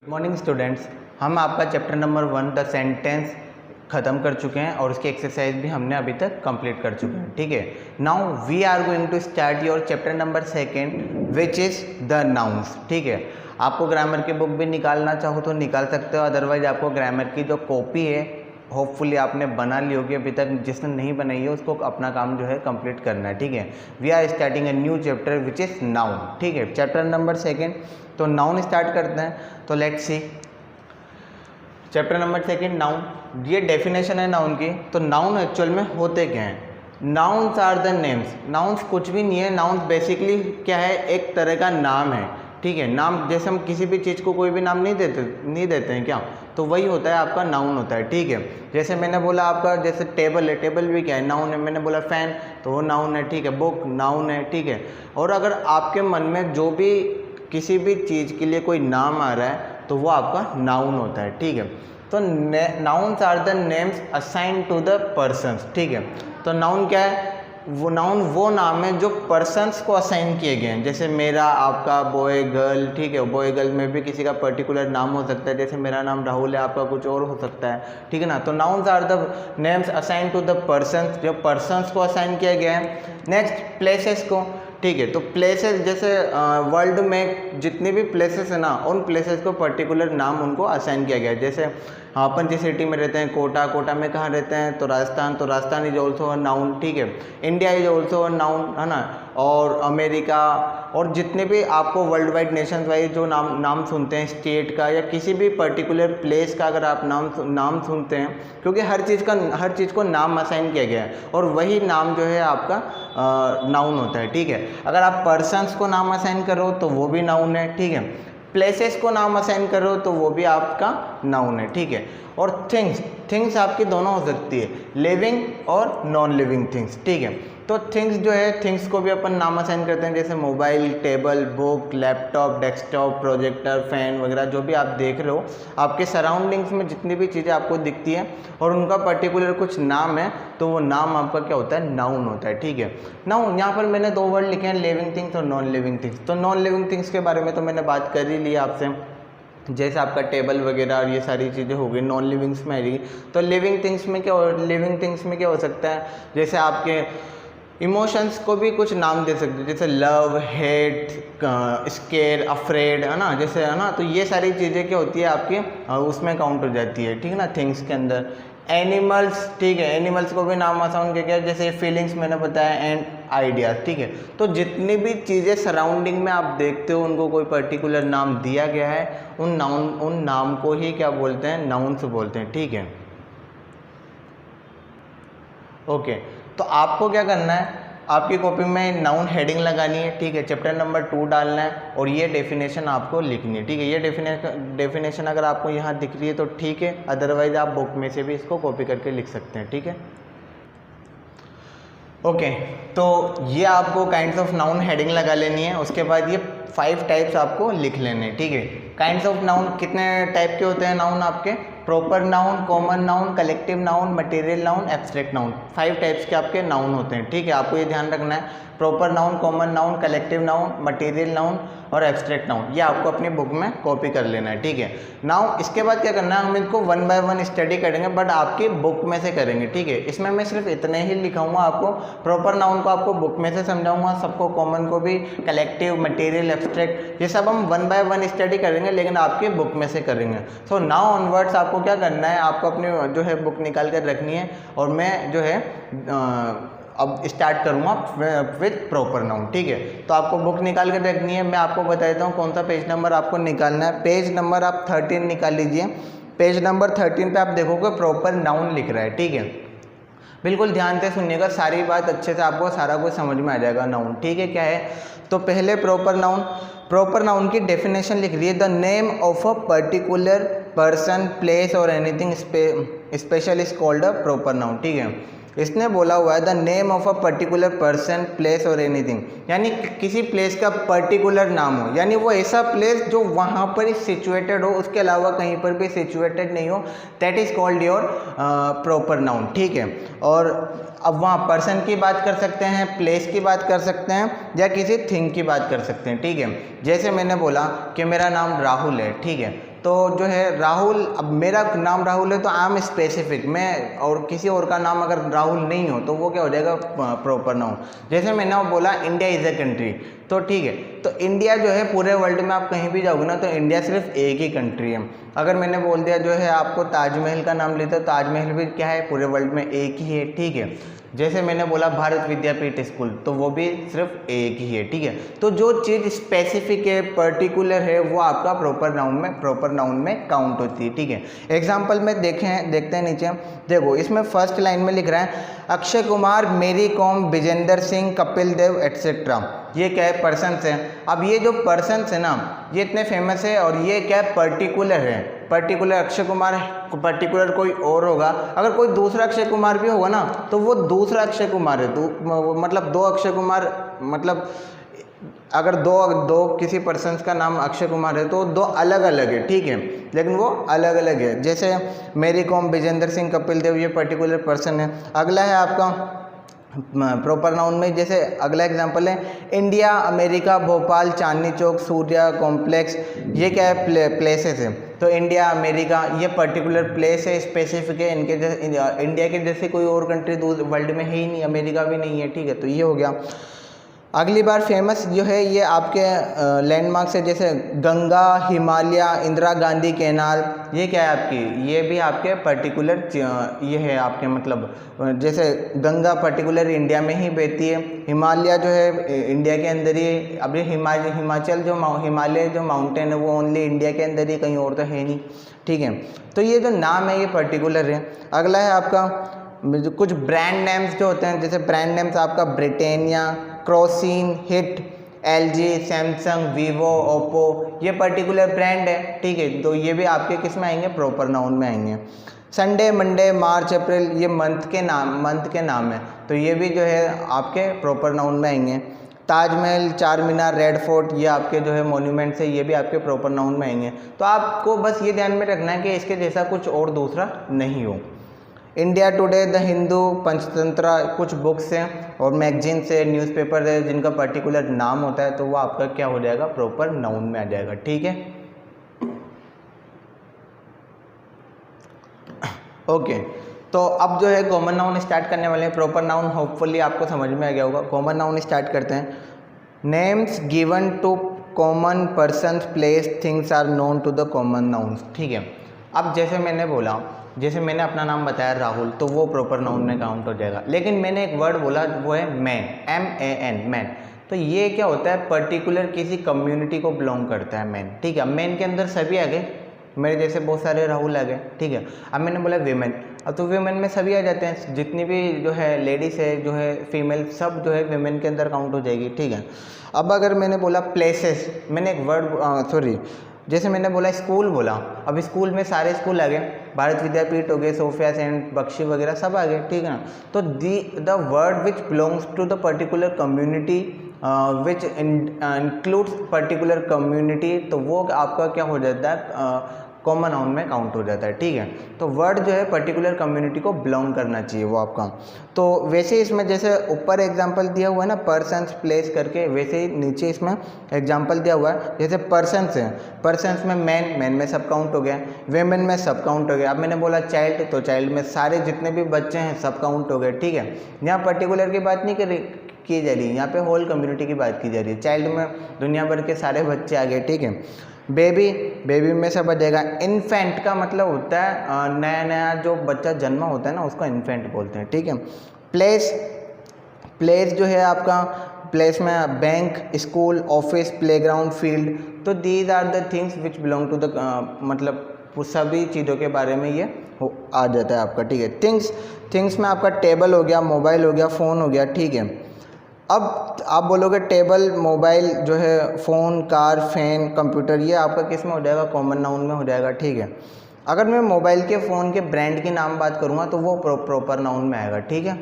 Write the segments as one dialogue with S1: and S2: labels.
S1: Good morning students, हम आपका chapter number 1 the sentence ख़त्म कर चुके हैं और उसकी एक्सरसाइज भी हमने अभी तक कंप्लीट कर चुके हैं। ठीक है, now we are going to start your chapter number 2 which is the nouns. ठीक है, आपको ग्रामर की बुक भी निकालना चाहो तो निकाल सकते हो, अदरवाइज आपको ग्रामर की जो कॉपी है होपफुली आपने बना ली होगी। अभी तक जिसने नहीं बनाई है उसको अपना काम जो है कंप्लीट करना है। ठीक है, we are starting a new chapter which is noun. ठीक है, चैप्टर नंबर 2, तो नाउन स्टार्ट करते हैं। तो let's see chapter number 2 noun. ये डेफिनेशन है नाउन की। तो नाउन एक्चुअल में होते क्या हैं? Nouns are the names. Nouns कुछ भी नहीं है, नाउन्स बेसिकली क्या है, एक तरह का नाम है। ठीक है, नाम जैसे हम किसी भी चीज़ को कोई भी नाम नहीं देते हैं क्या, तो वही होता है आपका नाउन होता है। ठीक है, जैसे मैंने बोला आपका जैसे टेबल है, टेबल भी क्या है, नाउन है। मैंने बोला फैन, तो वो नाउन है। ठीक है, बुक नाउन है। ठीक है, और अगर आपके मन में जो भी किसी भी चीज़ के लिए कोई नाम आ रहा है तो वो आपका नाउन होता है। ठीक है, तो nouns are the names assign to the persons. ठीक है, तो नाउन क्या है? वो नाउन वो नाम है जो पर्सन्स को असाइन किए गए हैं। जैसे मेरा, आपका, बॉय गर्ल। ठीक है, बॉय गर्ल में भी किसी का पर्टिकुलर नाम हो सकता है, जैसे मेरा नाम राहुल है, आपका कुछ और हो सकता है। ठीक है ना, तो nouns are the names assign to the persons, जो पर्सन्स को असाइन किया गया है। नेक्स्ट प्लेसेस को। ठीक है, तो प्लेसेस जैसे वर्ल्ड में जितनी भी प्लेसेस है ना, उन प्लेसेस को पर्टिकुलर नाम उनको असाइन किया गया है। जैसे अपन जिस सिटी में रहते हैं, कोटा, कोटा में कहाँ रहते हैं, तो राजस्थान, तो Rajasthan is also a noun. ठीक है, India is also a noun, है ना, और अमेरिका और जितने भी आपको वर्ल्ड वाइड नेशन वाइज जो नाम सुनते हैं, स्टेट का या किसी भी पर्टिकुलर प्लेस का अगर आप नाम सुनते हैं, क्योंकि हर चीज़ को नाम असाइन किया गया है और वही नाम जो है आपका नाउन होता है। ठीक है, अगर आप पर्सन्स को नाम असाइन करो तो वो भी नाउन है। ठीक है, प्लेसेस को नाम असाइन करो तो वो भी आपका नाउन है। ठीक है, और थिंग्स आपकी दोनों हो सकती है, लिविंग और नॉन लिविंग थिंग्स। ठीक है, तो थिंग्स जो है, थिंग्स को भी अपन नाम असाइन करते हैं, जैसे mobile, table, book, laptop, desktop, projector, fan वगैरह जो भी आप देख रहे हो, आपके सराउंडिंग्स में जितनी भी चीज़ें आपको दिखती हैं और उनका पर्टिकुलर कुछ नाम है, तो वो नाम आपका क्या होता है? नाउन होता है। ठीक है, नाउन यहाँ पर मैंने 2 वर्ड लिखे हैं, लिविंग थिंग्स और नॉन लिविंग थिंग्स। तो नॉन लिविंग थिंग्स के बारे में तो मैंने बात कर ही ली आपसे, जैसे आपका टेबल वगैरह और ये सारी चीज़ें हो गई, नॉन लिविंग्स में आएगी। तो लिविंग थिंग्स में क्या हो सकता है? जैसे आपके इमोशंस को भी कुछ नाम दे सकते हैं, जैसे लव, हेट, स्केयर, अफ्रेड, है ना, जैसे, है ना, तो ये सारी चीज़ें क्या होती है आपकी उसमें काउंट हो जाती है। ठीक है ना, थिंग्स के अंदर। एनिमल्स, ठीक है, एनिमल्स को भी नाम आसान किया गया, जैसे फीलिंग्स मैंने बताया, एंड आइडियाज। ठीक है, तो जितनी भी चीज़ें सराउंडिंग में आप देखते हो उनको कोई पर्टिकुलर नाम दिया गया है, उन नाम को ही क्या बोलते हैं? नाउन्स बोलते हैं। ठीक है, ओके, तो आपको क्या करना है, आपकी कॉपी में नाउन हेडिंग लगानी है। ठीक है, चैप्टर नंबर 2 डालना है और ये डेफिनेशन आपको लिखनी है। ठीक है, ये डेफिनेशन अगर आपको यहाँ दिख रही है तो ठीक है, अदरवाइज आप बुक में से भी इसको कॉपी करके लिख सकते हैं। ठीक है, ओके, तो ये आपको काइंड्स ऑफ नाउन हेडिंग लगा लेनी है। उसके बाद ये 5 टाइप्स आपको लिख लेने हैं। ठीक है, काइंड्स ऑफ नाउन कितने टाइप के होते हैं नाउन आपके? Proper noun, common noun, collective noun, material noun, abstract noun. 5 types के आपके नाउन होते हैं। ठीक है, आपको ये ध्यान रखना है, proper noun, common noun, collective noun, material noun और एब्स्ट्रैक्ट नाउन, ये आपको अपनी बुक में कॉपी कर लेना है। ठीक है, नाउ इसके बाद क्या करना है, हम इनको 1 बाय 1 स्टडी करेंगे, बट आपकी बुक में से करेंगे। ठीक है, इसमें मैं सिर्फ इतने ही लिखाऊंगा आपको। प्रॉपर नाउन को आपको बुक में से समझाऊंगा, सबको, कॉमन को भी, कलेक्टिव, मटेरियल, एब्स्ट्रैक्ट, ये सब हम 1 बाय 1 स्टडी करेंगे, लेकिन आपकी बुक में से करेंगे। सो नाउ ऑनवर्ड्स आपको क्या करना है, आपको अपनी जो है बुक निकाल कर रखनी है और मैं जो है अब स्टार्ट करूँगा विथ प्रॉपर नाउन। ठीक है, तो आपको बुक निकाल कर रखनी है। मैं आपको बता देता हूँ कौन सा पेज नंबर आपको निकालना है। पेज नंबर आप 13 निकाल लीजिए। पेज नंबर 13 पे आप देखोगे प्रॉपर नाउन लिख रहा है। ठीक है, बिल्कुल ध्यान से सुनिएगा, सारी बात अच्छे से आपको सारा कुछ समझ में आ जाएगा। नाउन, ठीक है, क्या है? तो पहले प्रॉपर नाउन की डेफिनेशन लिख रही है, the name of a particular person, place और anything special is called a proper noun. ठीक है, इसने बोला हुआ है the name of a particular person, place और एनीथिंग, यानी किसी प्लेस का पर्टिकुलर नाम हो, यानी वो ऐसा प्लेस जो वहाँ पर सिचुएटेड हो, उसके अलावा कहीं पर भी सिचुएटेड नहीं हो, that is called your proper noun. ठीक है, और अब वहाँ पर्सन की बात कर सकते हैं, प्लेस की बात कर सकते हैं या किसी थिंग की बात कर सकते हैं। ठीक है, जैसे मैंने बोला कि मेरा नाम राहुल है। ठीक है, तो जो है राहुल, अब मेरा नाम राहुल है तो आई एम स्पेसिफिक, मैं और किसी और का नाम अगर राहुल नहीं हो तो वो क्या हो जाएगा प्रॉपर नाउन। जैसे मैंने बोला इंडिया इज़ अ कंट्री, तो ठीक है, तो इंडिया जो है पूरे वर्ल्ड में आप कहीं भी जाओगे ना तो इंडिया सिर्फ एक ही कंट्री है। अगर मैंने बोल दिया जो है आपको ताजमहल का नाम लेता, तो ताजमहल भी क्या है पूरे वर्ल्ड में एक ही है, ठीक है। जैसे मैंने बोला भारत विद्यापीठ स्कूल, तो वो भी सिर्फ एक ही है, ठीक है। तो जो चीज़ स्पेसिफिक है, पर्टिकुलर है, वो आपका प्रॉपर नाउन में काउंट होती है, ठीक है। एग्जाम्पल में देखते हैं नीचे, देखो इसमें फर्स्ट लाइन में लिख रहा है अक्षय कुमार, मेरी कॉम, विजेंदर सिंह, कपिल देव एट्सेट्रा। ये क्या है, पर्सन्स है। अब ये जो पर्सन्स है ना, ये इतने फेमस है और ये क्या है, पर्टिकुलर है। पर्टिकुलर अक्षय कुमार है, पर्टिकुलर कोई और होगा, अगर कोई दूसरा अक्षय कुमार भी होगा ना तो वो दूसरा अक्षय कुमार है, मतलब दो अक्षय कुमार, मतलब अगर दो किसी पर्सन का नाम अक्षय कुमार है तो दो अलग अलग है, ठीक है, लेकिन वो अलग अलग है। जैसे मेरी कॉम, विजेंदर सिंह, कपिल देव, ये पर्टिकुलर पर्सन है। अगला है आपका प्रॉपर नाउन में, जैसे अगला एग्जांपल है India, America, Bhopal, Chandni Chowk, Surya complex. ये क्या है, प्लेसेस है। तो इंडिया, अमेरिका, ये पर्टिकुलर प्लेस है, स्पेसिफिक है। इनके जैसे इंडिया के जैसे कोई और कंट्री वर्ल्ड में है ही नहीं, अमेरिका भी नहीं है, ठीक है, तो ये हो गया। अगली बार फेमस जो है ये आपके लैंडमार्क से, जैसे गंगा, हिमालय, इंदिरा गांधी कैनाल, ये क्या है आपकी, ये भी आपके पर्टिकुलर ये है आपके, मतलब जैसे गंगा पर्टिकुलर इंडिया में ही बहती है, हिमालय जो है इंडिया के अंदर ही। अभी हिमाचल जो हिमालय जो माउंटेन है वो ओनली इंडिया के अंदर ही, कहीं और तो है नहीं, ठीक है। तो ये जो नाम है ये पर्टिकुलर है। अगला है आपका कुछ ब्रांड नेम्स जो होते हैं, जैसे ब्रांड नेम्स आपका Britannia, Crocin, hit, LG, Samsung, Vivo, Oppo, ये पर्टिकुलर ब्रांड है, ठीक है। तो ये भी आपके किस में आएंगे, प्रॉपर नाउन में आएंगे। संडे, मंडे, मार्च, अप्रैल, ये मंथ के नाम है, तो ये भी जो है आपके प्रॉपर नाउन में आएंगे। ताजमहल, चार मीनार, रेड फोर्ट, ये आपके जो है मॉन्यूमेंट्स है, ये भी आपके प्रॉपर नाउन में आएंगे। तो आपको बस ये ध्यान में रखना है कि इसके जैसा कुछ और दूसरा नहीं हो। India today, the Hindu, Panchatantra, कुछ बुक्स हैं और मैगजीन्स है, न्यूज़पेपर है, जिनका पर्टिकुलर नाम होता है, तो वो आपका क्या हो जाएगा, प्रॉपर नाउन में आ जाएगा, ठीक है। ओके, तो अब जो है कॉमन नाउन स्टार्ट करने वाले हैं। प्रॉपर नाउन होपफुली आपको समझ में आ गया होगा। कॉमन नाउन स्टार्ट करते हैं। Names given to common person, place, things are known to the common nouns, ठीक है। अब जैसे मैंने बोला, जैसे मैंने अपना नाम बताया राहुल, तो वो प्रॉपर नाउन में काउंट हो जाएगा। लेकिन मैंने एक वर्ड बोला, वो है मैन, MAN, मैन। तो ये क्या होता है, पर्टिकुलर किसी कम्युनिटी को बिलोंग करता है मैन, ठीक है। मैन के अंदर सभी आ गए, मेरे जैसे बहुत सारे राहुल आ गए, ठीक है। अब मैंने बोला वीमेन, अब तो वीमेन में सभी आ जाते हैं, जितनी भी जो है लेडीज़ है, जो है फीमेल, सब जो है वीमेन के अंदर काउंट हो जाएगी, ठीक है। अब अगर मैंने बोला प्लेसेस, मैंने एक वर्ड जैसे मैंने बोला स्कूल बोला, अब स्कूल में सारे स्कूल आ गए, भारत विद्यापीठ हो गए, सोफिया सेंट, बख्शी वगैरह सब आ गए, ठीक है ना। तो the word which belongs to the particular community which includes particular community, तो वो आपका क्या हो जाता है, कॉमन नाउन में काउंट हो जाता है, ठीक है। तो वर्ड जो है पर्टिकुलर कम्युनिटी को बिलोंग करना चाहिए वो आपका। तो वैसे इसमें जैसे ऊपर एग्जांपल दिया हुआ है ना पर्सन्स, प्लेस करके, वैसे ही नीचे इसमें एग्जांपल दिया हुआ है। जैसे पर्सन्स है, पर्सन्स में मैन में सब काउंट हो गया, वेमेन में सब काउंट हो गया। अब मैंने बोला चाइल्ड, तो चाइल्ड में सारे जितने भी बच्चे हैं सब काउंट हो गए, ठीक है। यहाँ पर्टिकुलर की बात नहीं की जा रही, यहाँ पे होल कम्युनिटी की बात की जा रही है। चाइल्ड में दुनिया भर के सारे बच्चे आ गए, ठीक है। बेबी में सब आ जाएगा। इन्फेंट का मतलब होता है नया जो बच्चा जन्म होता है ना, उसको इन्फेंट बोलते हैं, ठीक है। प्लेस जो है आपका, प्लेस में bank, school, office, playground, field, तो these are the things which belong to the, मतलब सभी चीज़ों के बारे में ये आ जाता है आपका, ठीक है। थिंग्स में आपका टेबल हो गया, मोबाइल हो गया, फ़ोन हो गया, ठीक है। अब आप बोलोगे टेबल, मोबाइल जो है, फ़ोन, कार, फैन, कंप्यूटर, ये आपका किस में हो जाएगा, कॉमन नाउन में हो जाएगा, ठीक है। अगर मैं मोबाइल के फ़ोन के ब्रांड की नाम बात करूँगा तो वो प्रॉपर नाउन में आएगा, ठीक है।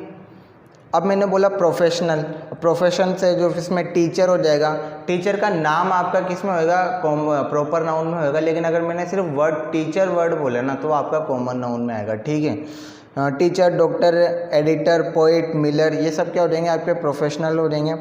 S1: अब मैंने बोला प्रोफेशन से जो इसमें टीचर हो जाएगा, टीचर का नाम आपका किस में होएगा, प्रॉपर नाउन में होएगा। लेकिन अगर मैंने सिर्फ टीचर वर्ड बोला ना तो आपका कॉमन नाउन में आएगा, ठीक है। Teacher, doctor, editor, poet, Miller, ये सब क्या हो जाएंगे आपके प्रोफेशनल हो जाएंगे।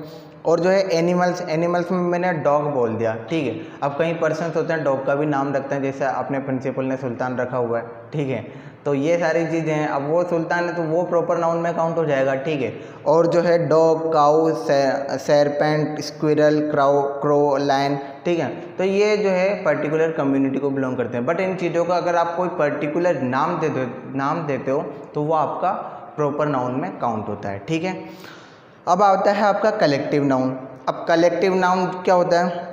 S1: और जो है एनिमल्स में मैंने डॉग बोल दिया, ठीक है। अब कई पर्सन्स होते हैं डॉग का भी नाम रखते हैं, जैसे अपने प्रिंसिपल ने सुल्तान रखा हुआ है, ठीक है। तो ये सारी चीज़ें हैं। अब वो सुल्तान है तो वो प्रॉपर नाउन में काउंट हो जाएगा, ठीक है। और जो है डॉग, काऊ, सरपेंट, स्क्विरल, क्रो, लायन, ठीक है। तो ये जो है पर्टिकुलर कम्युनिटी को बिलोंग करते हैं। बट इन चीज़ों का अगर आप कोई पर्टिकुलर नाम देते हो तो वो आपका प्रॉपर नाउन में काउंट होता है, ठीक है। अब आता है आपका कलेक्टिव नाउन। अब कलेक्टिव नाउन क्या होता है?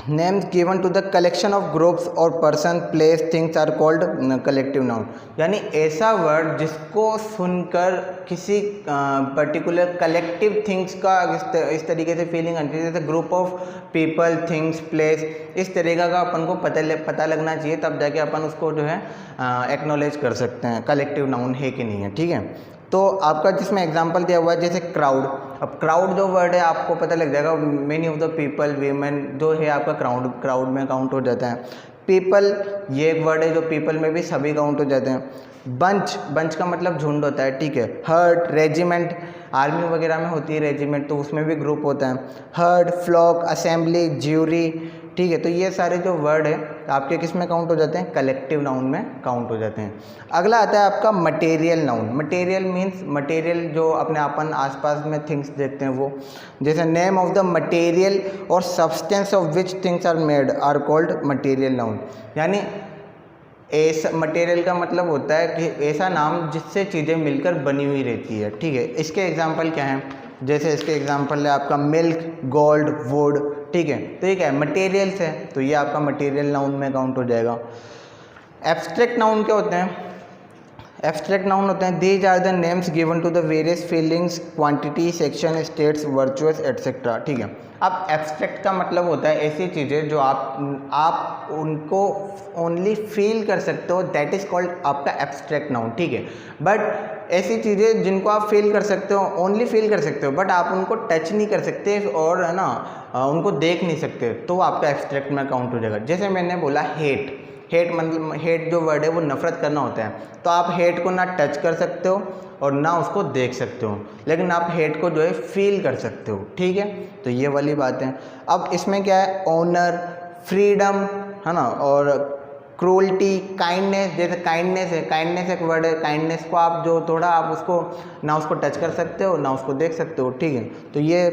S1: Names given to the collection of groups और person, place, things are called collective noun. यानी ऐसा वर्ड जिसको सुनकर किसी पर्टिकुलर कलेक्टिव थिंग्स का इस तरीके से फीलिंग आती है, जैसे group of people, things, place, इस तरीका का अपन को पता लगना चाहिए, तब जाके अपन उसको जो है एक्नॉलेज कर सकते हैं कलेक्टिव नाउन है कि नहीं है, ठीक है। तो आपका जिसमें एग्जांपल दिया हुआ है जैसे क्राउड। अब क्राउड जो वर्ड है आपको पता लग जाएगा, many of the people, women जो है आपका क्राउड में काउंट हो जाता है। पीपल ये एक वर्ड है जो पीपल में भी सभी काउंट हो जाते हैं। बंच का मतलब झुंड होता है, ठीक है। हर्ड, रेजिमेंट, आर्मी वगैरह में होती है रेजिमेंट, तो उसमें भी ग्रुप होता है। हर्ड, फ्लॉक, असेंबली, ज्यूरी, ठीक है। तो ये सारे जो वर्ड है आपके किस में काउंट हो जाते हैं? कलेक्टिव नाउन में काउंट हो जाते हैं। अगला आता है आपका material noun. Material means material जो अपने अपन आसपास में थिंग्स देखते हैं वो, जैसे नेम ऑफ द मटेरियल और substance of which things are made are called material noun. यानी ऐसा मटेरियल का मतलब होता है कि ऐसा नाम जिससे चीज़ें मिलकर बनी हुई रहती है, ठीक है। इसके एग्जाम्पल क्या हैं? जैसे इसके एग्जाम्पल है आपका मिल्क, गोल्ड, वुड, ठीक है। तो ये क्या है? मटेरियल्स है, तो ये आपका मटेरियल नाउन में काउंट हो जाएगा। एब्स्ट्रैक्ट नाउन क्या होते हैं? एब्स्ट्रैक्ट नाउन होते हैं these are the names given to the various feelings, quantity, section, states, virtuous, etcetera, ठीक है। अब एब्स्ट्रैक्ट का मतलब होता है ऐसी चीज़ें जो आप उनको ओनली फील कर सकते हो, दैट इज़ कॉल्ड आपका एब्स्ट्रैक्ट नाउन, ठीक है। बट ऐसी चीज़ें जिनको आप फील कर सकते हो, ओनली फील कर सकते हो, बट आप उनको टच नहीं कर सकते और है ना उनको देख नहीं सकते, तो वो आपका एब्स्ट्रैक्ट में काउंट हो जाएगा। जैसे मैंने बोला हेट मतलब हेट जो वर्ड है वो नफरत करना होता है, तो आप हेट को ना टच कर सकते हो और ना उसको देख सकते हो, लेकिन आप हेट को जो है फील कर सकते हो, ठीक है। तो ये वाली बात है। अब इसमें क्या है? ऑनर, फ्रीडम, है ना, और क्रूल्टी, काइंडनेस। जैसे काइंडनेस है, काइंडनेस एक वर्ड है, काइंडनेस को आप जो थोड़ा आप उसको ना उसको टच कर सकते हो ना उसको देख सकते हो, ठीक है। तो ये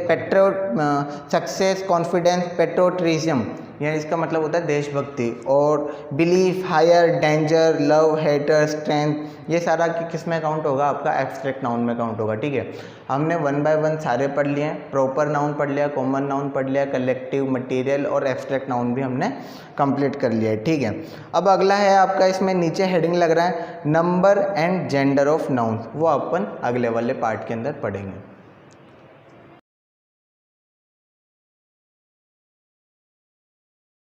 S1: सक्सेस, कॉन्फिडेंस, पेट्रोट्रिज्म, यानी इसका मतलब होता है देशभक्ति। और belief, hire, danger, love, hater, strength, ये सारा किस में काउंट होगा? आपका एब्स्ट्रैक्ट नाउन में काउंट होगा, ठीक है। हमने 1 बाय 1 सारे पढ़ लिए हैं। प्रॉपर नाउन पढ़ लिया, कॉमन नाउन पढ़ लिया, कलेक्टिव, मटेरियल और एब्स्ट्रैक्ट नाउन भी हमने कंप्लीट कर लिया है, ठीक है। अब अगला है आपका, इसमें नीचे हेडिंग लग रहा है number and gender of noun, वो अपन अगले वाले पार्ट के अंदर पढ़ेंगे।